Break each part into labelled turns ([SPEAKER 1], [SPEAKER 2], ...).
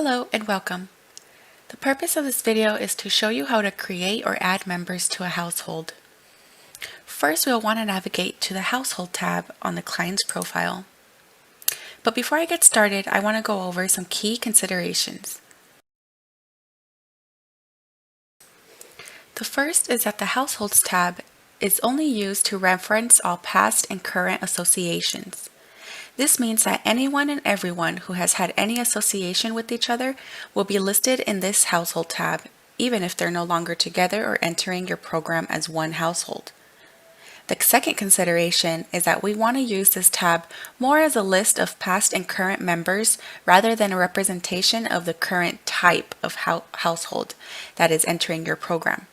[SPEAKER 1] Hello and welcome. The purpose of this video is to show you how to create or add members to a household. First, we'll want to navigate to the Household tab on the client's profile. But before I get started, I want to go over some key considerations. The first is that the Households tab is only used to reference all past and current associations. This means that anyone and everyone who has had any association with each other will be listed in this Household tab, even if they're no longer together or entering your program as one household. The second consideration is that we want to use this tab more as a list of past and current members rather than a representation of the current type of household that is entering your program.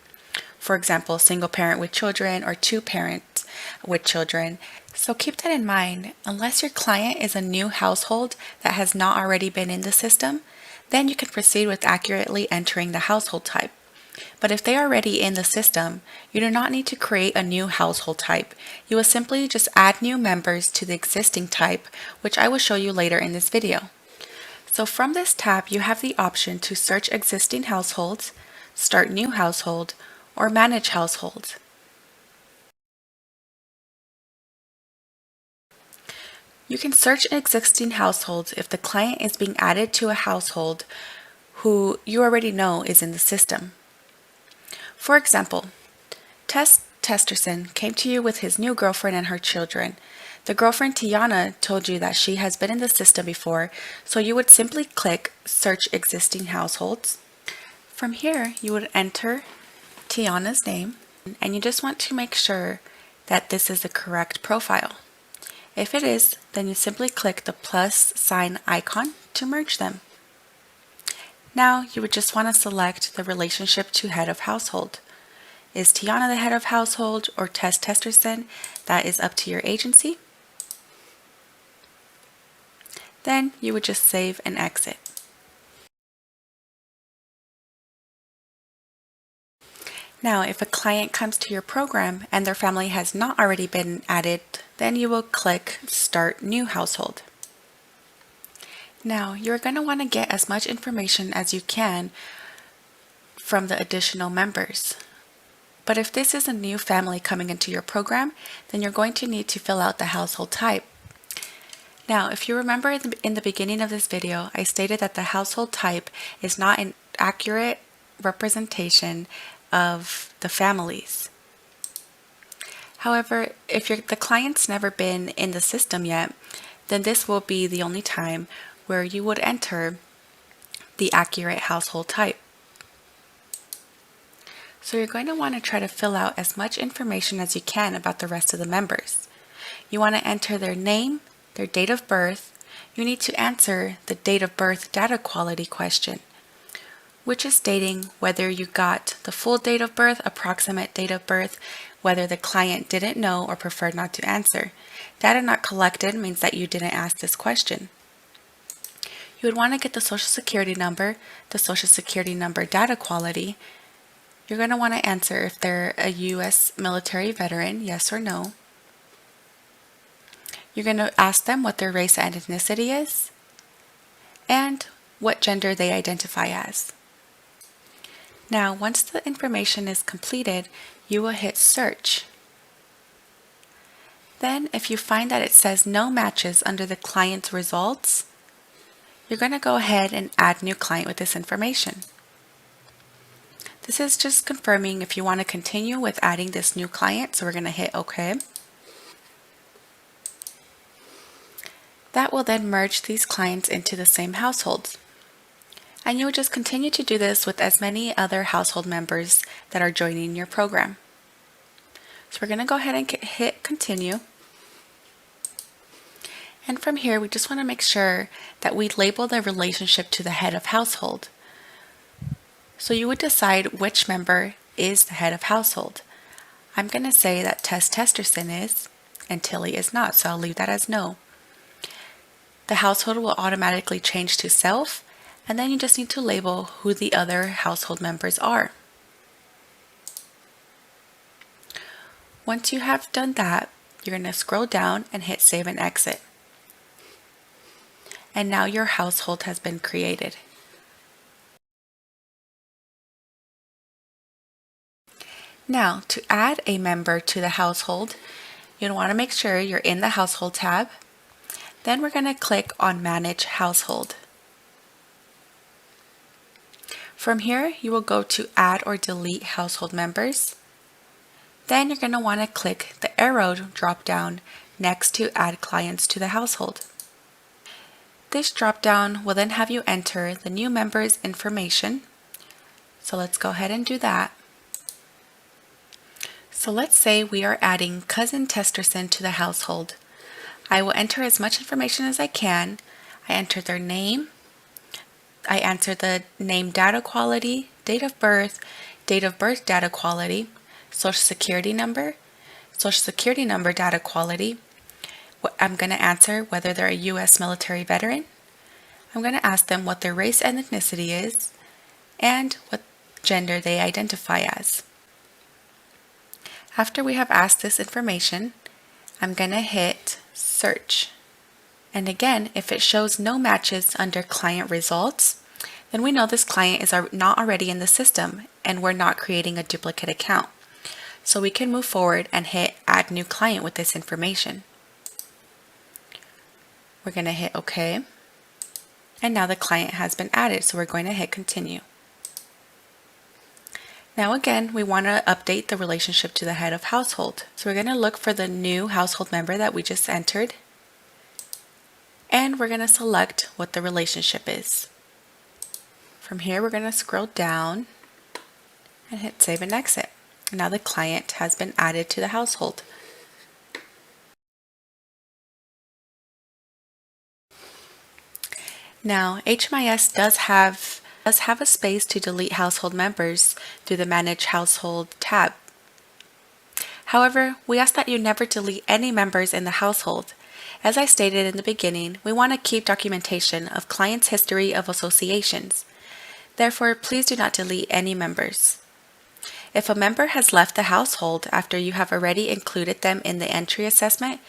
[SPEAKER 1] For example, single parent with children or two parents with children. So keep that in mind. Unless your client is a new household that has not already been in the system, then you can proceed with accurately entering the household type. But if they are already in the system, you do not need to create a new household type. You will simply just add new members to the existing type, which I will show you later in this video. So from this tab, you have the option to search existing households, start new household, or manage households. You can search existing households if the client is being added to a household who you already know is in the system. For example, Tess Testerson came to you with his new girlfriend and her children. The girlfriend Tiana told you that she has been in the system before, so you would simply click Search Existing Households. From here, you would enter Tiana's name, and you just want to make sure that this is the correct profile. If it is, then you simply click the plus sign icon to merge them. Now you would just want to select the relationship to head of household. Is Tiana the head of household or Tess Testerson? That is up to your agency. Then you would just save and exit. Now, if a client comes to your program and their family has not already been added, then you will click Start New Household. Now, you're going to want to get as much information as you can from the additional members. But if this is a new family coming into your program, then you're going to need to fill out the household type. Now, if you remember in the beginning of this video, I stated that the household type is not an accurate representation of the families. However, if the client's never been in the system yet, then this will be the only time where you would enter the accurate household type. So you're going to want to try to fill out as much information as you can about the rest of the members. You want to enter their name, their date of birth. You need to answer the date of birth data quality question, which is stating whether you got the full date of birth, approximate date of birth, whether the client didn't know or preferred not to answer. Data not collected means that you didn't ask this question. You would want to get the Social Security number, the Social Security number data quality. You're going to want to answer if they're a U.S. military veteran, yes or no. You're going to ask them what their race and ethnicity is, and what gender they identify as. Now, once the information is completed, you will hit search. Then, if you find that it says no matches under the client's results, you're going to go ahead and add new client with this information. This is just confirming if you want to continue with adding this new client, so we're going to hit OK. That will then merge these clients into the same households. And you would just continue to do this with as many other household members that are joining your program. So we're going to go ahead and hit continue. And from here, we just want to make sure that we label the relationship to the head of household. So you would decide which member is the head of household. I'm going to say that Tess Testerson is, and Tilly is not, so I'll leave that as no. The household will automatically change to self, and then you just need to label who the other household members are. Once you have done that, you're going to scroll down and hit Save and Exit. And now your household has been created. Now, to add a member to the household, you'll want to make sure you're in the Household tab. Then we're going to click on Manage Household. From here, you will go to Add or Delete Household Members. Then you're going to want to click the arrow drop down next to Add Clients to the household. This drop down will then have you enter the new member's information. So let's go ahead and do that. So let's say we are adding Cousin Testerson to the household. I will enter as much information as I can. I enter their name. I enter the name data quality, date of birth data quality, social security number data quality. I'm going to answer whether they're a U.S. military veteran. I'm going to ask them what their race and ethnicity is and what gender they identify as. After we have asked this information, I'm going to hit search. And again, if it shows no matches under client results, then we know this client is not already in the system and we're not creating a duplicate account. So we can move forward and hit add new client with this information. We're going to hit OK. And now the client has been added, so we're going to hit continue. Now again, we want to update the relationship to the head of household. So we're going to look for the new household member that we just entered. And we're going to select what the relationship is. From here, we're going to scroll down and hit save and exit. Now the client has been added to the household. Now, HMIS does have a space to delete household members through the Manage Household tab. However, we ask that you never delete any members in the household. As I stated in the beginning, we want to keep documentation of clients' history of associations. Therefore, please do not delete any members. If a member has left the household after you have already included them in the entry assessment,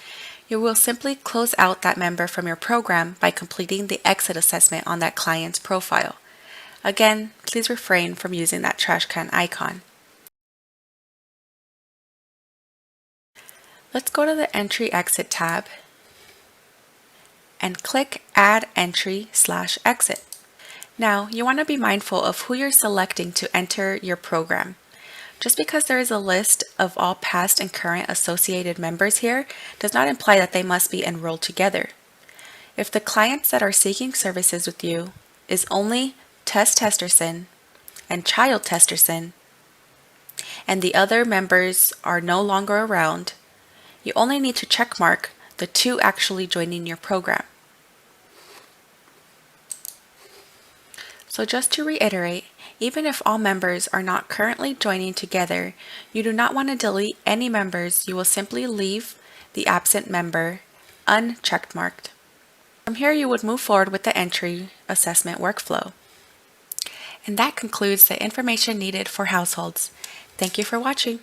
[SPEAKER 1] you will simply close out that member from your program by completing the exit assessment on that client's profile. Again, please refrain from using that trash can icon. Let's go to the Entry Exit tab and click Add Entry/Exit. Now, you want to be mindful of who you're selecting to enter your program. Just because there is a list of all past and current associated members here does not imply that they must be enrolled together. If the clients that are seeking services with you is only Tess Testerson and Child Testerson, and the other members are no longer around, you only need to checkmark the two actually joining your program. So just to reiterate, even if all members are not currently joining together, you do not want to delete any members. You will simply leave the absent member unchecked marked. From here, you would move forward with the entry assessment workflow. And that concludes the information needed for households. Thank you for watching.